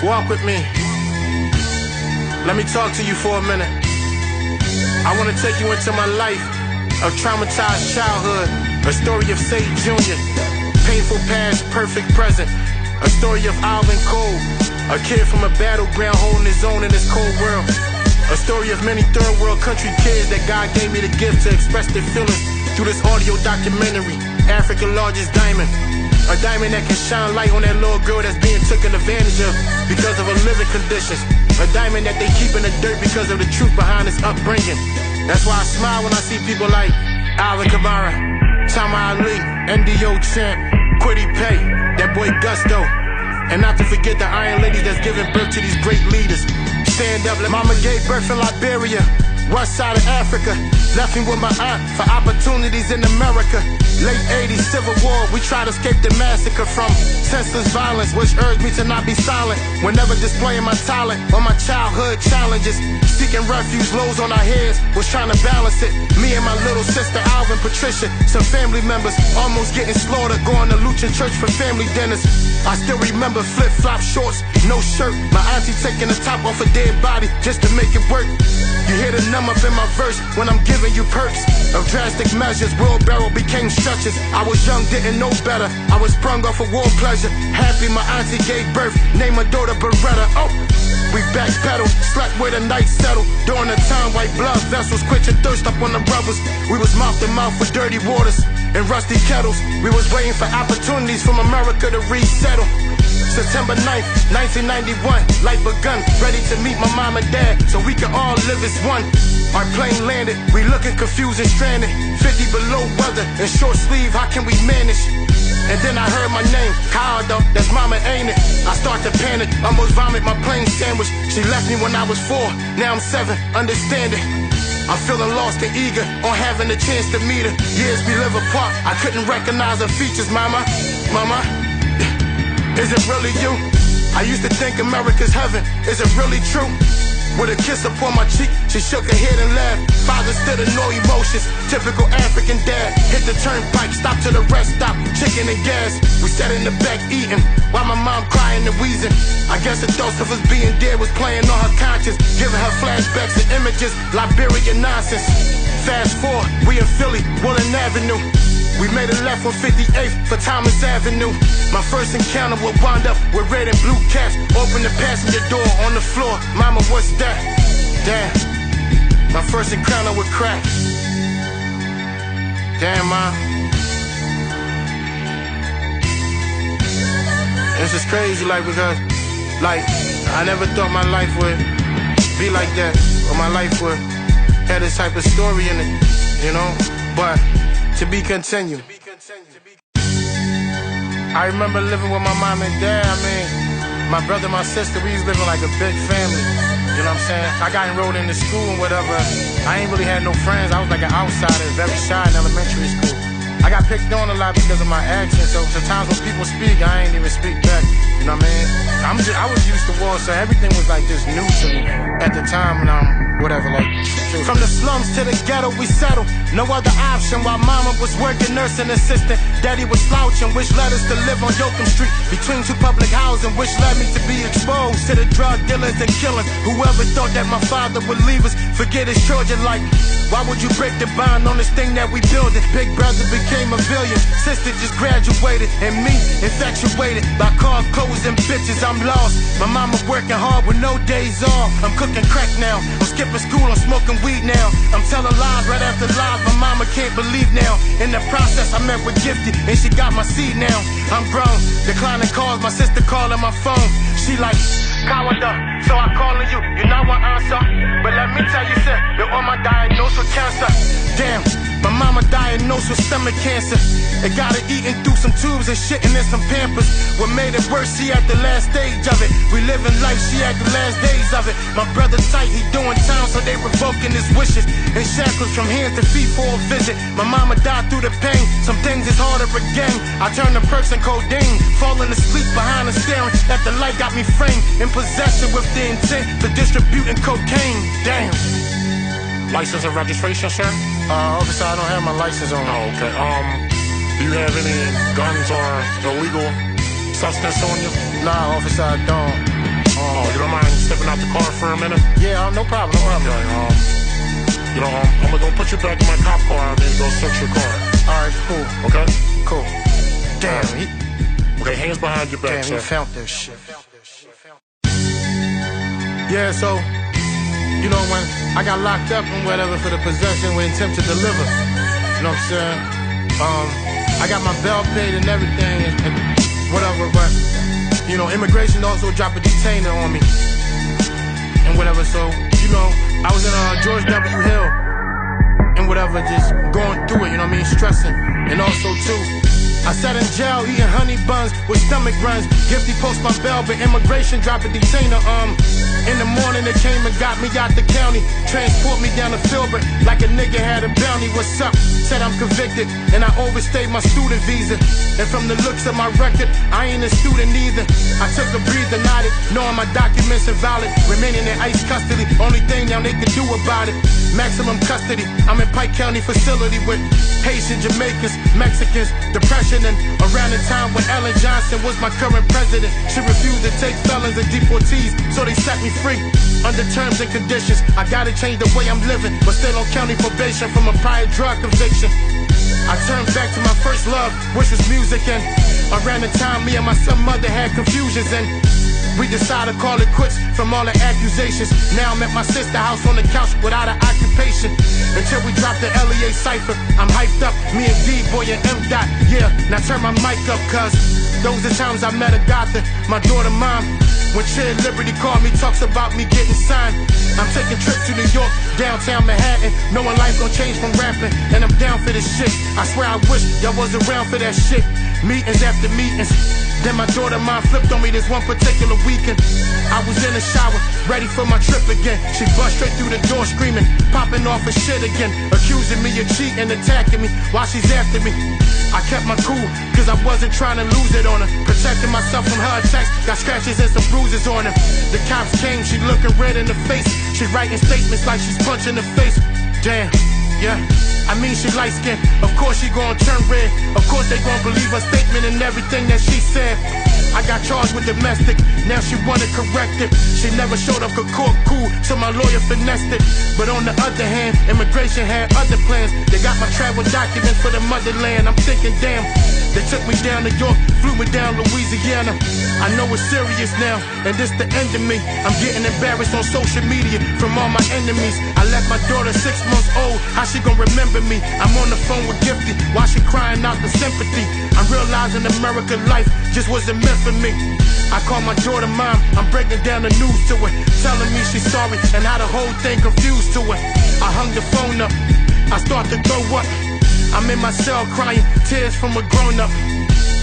Walk with me. Let me talk to you for a minute. I want to take you into my life of traumatized childhood. A story of Sage Jr., painful past, perfect present. A story of Alvin Cole, a kid from a battleground holding his own in this cold world. A story of many third world country kids that God gave me the gift to express their feelings through this audio documentary, Africa's largest diamond. A diamond that can shine light on that little girl that's being taken advantage of because of her living conditions. A diamond that they keep in the dirt because of the truth behind its upbringing. That's why I smile when I see people like Alvin Kamara, Tama Ali, NDO Champ, Quiddy Pay, that boy Gusto. And not to forget the iron ladies that's giving birth to these great leaders. Stand up, mama gave birth in Liberia, west side of Africa. Left me with my aunt for opportunities in America. Late 80s, Civil War, we tried to escape the massacre from senseless violence, which urged me to not be silent whenever displaying my talent on my childhood challenges. Seeking refuge, lows on our heads, was trying to balance it. Me and my little sister Alvin, Patricia, some family members almost getting slaughtered, going to Lutheran church for family dinners. I still remember flip-flop shorts, no shirt, my auntie taking the top off a dead body just to make it work. You hear the numb up in my verse when I'm giving you perks of drastic measures. Wheelbarrow became stretches. I was young, didn't know better. I was sprung off of war pleasure. Happy my auntie gave birth, named my daughter Beretta. Oh, we backpedal, slept where the night settled. During the time, white blood vessels quenching thirst up on the brothers. We was mouth to mouth with dirty waters and rusty kettles. We was waiting for opportunities from America to resettle. September 9th, 1991, life begun, ready to meet my mom and dad so we could all live as one. Our plane landed, we looking confused and stranded, 50 below weather and short sleeve, how can we manage? And then I heard my name, Kyle, that's mama, ain't it? I start to panic, almost vomit my plane sandwich. She left me when I was 4, now I'm 7, understand it. I'm feeling lost and eager on having a chance to meet her. Years we live apart, I couldn't recognize her features, mama. Is it really you? I used to think America's heaven. Is it really true? With a kiss upon my cheek, she shook her head and laughed. Father stood in no emotions, typical African dad. Hit the turnpike, stop to the rest stop, chicken and gas. We sat in the back eating, while my mom crying and wheezing. I guess the thoughts of us being dead was playing on her conscience, giving her flashbacks and images, Liberian nonsense. Fast forward, we in Philly, Woodland Avenue. We made a left on 58th for Thomas Avenue. My first encounter would wind up with red and blue caps. Open the passenger door on the floor. Mama, what's that? Damn. My first encounter with crack. Damn, Mom. This is crazy, because, I never thought my life would be like that. Or my life would have this type of story in it, But to be continued. I remember living with my mom and dad. My brother and my sister, we was living like a big family. You know what I'm saying? I got enrolled into school and whatever. I ain't really had no friends. I was like an outsider, very shy in elementary school. I got picked on a lot because of my accent, so sometimes when people speak, I ain't even speak back. You know what I mean? I was used to war, so everything was like just new to me at the time when From the slums to the ghetto, we settled. No other option while mama was working nursing assistant. Daddy was slouching, which led us to live on Yoakum Street between two public housing, which led me to be exposed to the drug dealers and killers. Whoever thought that my father would leave us, forget his children like. Why would you break the bond on this thing that we building? Big brother became a billion, sister just graduated, and me infatuated by car, clothes, and bitches. I'm lost. My mama working hard with no days off. I'm cooking crack now. I'm skipping school. I'm smoking weed now. I'm telling lies right after lies. My mama can't believe now. In the process, I met with Gifty, and she got my seed now. I'm grown, declining calls. My sister calling my phone. She like, Kawada, so I calling you. You not want answer, but let me tell you, sir, you're on my diagnosed with cancer. Damn, my mama diagnosed with stomach cancer. It got her eating through some tubes and shitting in some Pampers. What made it worse, she at the last stage of it. We living life, she at the last days of it. My brother tight, he doing time, so they revoking his wishes. And shackles from hands to feet for a visit. My mama died through the pain, some things is harder again. I turned to perks and codeine, falling asleep behind the steering. That the light got me framed, in possession with the intent to distributing cocaine. Damn. License and registration, sir? Officer, I don't have my license on. Oh, okay. Do you have any guns or illegal substance on you? Nah, officer, I don't. Oh, you don't mind stepping out the car for a minute? Yeah, no problem, no problem. Okay, I'm gonna go put you back in my cop car and then go search your car. Alright, cool. Okay? Cool. Damn, Okay, hands behind your back, he found that shit. Yeah, so, when I got locked up and whatever for the possession with intent to deliver, you know what I'm saying? I got my bail paid and everything and whatever, but, immigration also dropped a detainer on me and whatever, so, I was in George W. Hill and whatever, just going through it, stressing, and also too, I sat in jail eating honey buns with stomach runs. Guilty post my bail, but immigration dropped a detainer. In the morning they came and got me out the county, transport me down to Filbert like a nigga had a bounty. What's up? Said I'm convicted and I overstayed my student visa. And from the looks of my record, I ain't a student either. I took a breather, nodded, knowing my documents invalid, remaining in ICE custody. Only thing now they can do about it, maximum custody. I'm in Pike County facility with Haitian, Jamaicans, Mexicans, depression. And around the time when Ellen Johnson was my current president, she refused to take felons and deportees, so they set me free under terms and conditions. I gotta change the way I'm living, but still on county probation from a prior drug conviction. I turned back to my first love, which was music, and around the time me and my son mother had confusions, and we decided to call it quits from all the accusations. Now I'm at my sister's house on the couch without an occupation. Until we drop the LEA cipher, I'm hyped up, me and D-Boy and M-Dot. Yeah, now turn my mic up, cuz those are times I met Agatha, my daughter mom. When Chair Liberty called me, talks about me getting signed. I'm taking trips to New York, downtown Manhattan, knowing life gon' change from rapping, and I'm down for this shit. I swear I wish y'all was around for that shit. Meetings after meetings. Then my daughter mom flipped on me this one particular weekend. I was in the shower, ready for my trip again. She bust straight through the door screaming, popping off her shit again, accusing me of cheating, attacking me while she's after me. I kept my cool, cause I wasn't trying to lose it on her. Protecting myself from her attacks, got scratches and some bruises on her. The cops came, she looking red in the face. She writing statements like she's punching the face. Damn, yeah, I mean she light skinned, of course she gon' turn red. Of course they gon' believe her statement and everything that she said. I got charged with domestic, now she wanna correct it. She never showed up to court cool, so my lawyer finessed it. But on the other hand, immigration had other plans. They got my travel documents for the motherland. I'm thinking, damn, they took me down to York, flew me down Louisiana. I know it's serious now, and this the end of me. I'm getting embarrassed on social media from all my enemies. I left my daughter 6 months old, how she gon' remember me? I'm on the phone with Gifty, while she crying out for sympathy. I'm realizing America life just wasn't meant for me. I call my daughter mom, I'm breaking down the news to her, telling me she's sorry and how the whole thing confused to her. I hung the phone up, I start to throw up. I'm in my cell crying, tears from a grown up.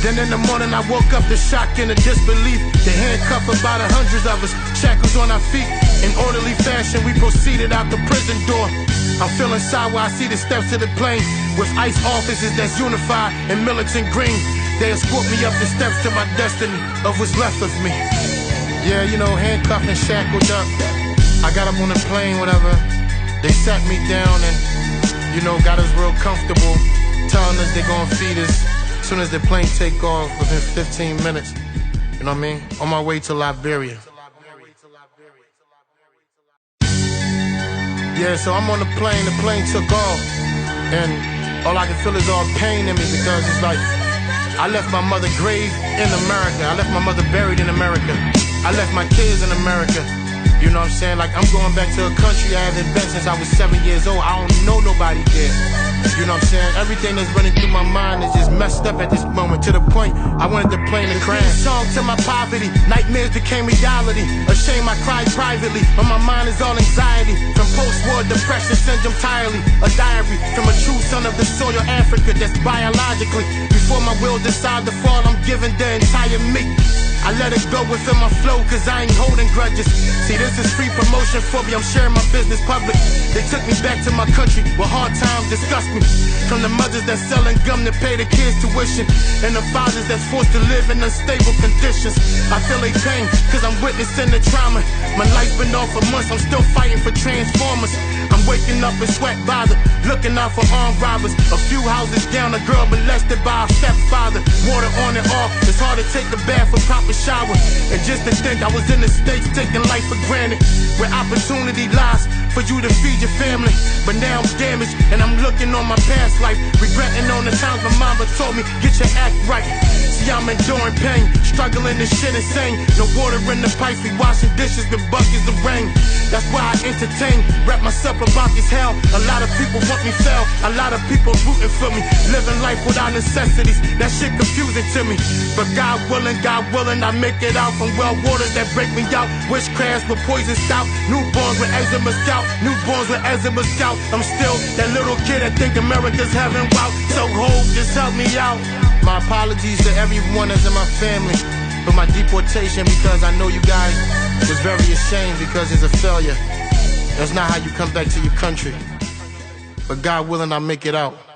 Then in the morning I woke up to shock and a disbelief. They handcuffed about 100 of us, shackles on our feet. In orderly fashion we proceeded out the prison door. I'm feeling sour, I see the steps to the plane, with ICE officers that's unified in militant green. They escort me up the steps to my destiny, of what's left of me. Yeah, handcuffed and shackled up. I got up on the plane, whatever. They sat me down and, got us real comfortable, telling us they gonna feed us as soon as the plane take off within 15 minutes. You know what I mean? On my way to Liberia. Yeah, so I'm on the plane took off, and all I can feel is all pain in me, because it's like I left my mother grave in America, I left my mother buried in America, I left my kids in America. You know what I'm saying? Like, I'm going back to a country I haven't been since I was 7 years old. I don't know nobody there. You know what I'm saying? Everything that's running through my mind is just messed up at this moment, to the point I wanted to plane to crash. Song to my poverty, nightmares became reality. Ashamed I cried privately, but my mind is all anxiety. From post-war depression syndrome entirely. A diary from a true son of the soil Africa that's biologically. Before my will decide to fall, I'm giving the entire me. I let it go within my flow, cause I ain't holding grudges. See, this is free promotion for me, I'm sharing my business public. They took me back to my country where hard times disgust me. From the mothers that's selling gum to pay the kids' tuition, and the fathers that's forced to live in unstable conditions. I feel they pain, cause I'm witnessing the trauma. My life's been off for months, I'm still fighting for transformers. I'm waking up in sweat bothered, looking out for armed robbers. A few houses down, a girl molested by her stepfather. Water on and off, it's hard to take a bath or proper shower. And just to think I was in the States taking life for granted, where opportunity lies for you to feed your family. But now I'm damaged and I'm looking on my past life, regretting on the times my mama told me, get your act right. See, I'm enduring pain, struggling this shit insane. No water in the pipes, we washing dishes with buckets of rain. That's why I entertain, wrap myself about this hell. A lot of people want me fail, a lot of people rooting for me, living life without necessities. That shit confusing to me. But God willing, I make it out from well waters that break me out. Witchcrafts with poison stout, newborns with eczema scout, newborns with eczema scout. I'm still that little kid that think America's heaven. Wow, so hope just help me out. My apologies to everyone that's in my family for my deportation, because I know you guys was very ashamed because it's a failure. That's not how you come back to your country. But God willing, I'll make it out.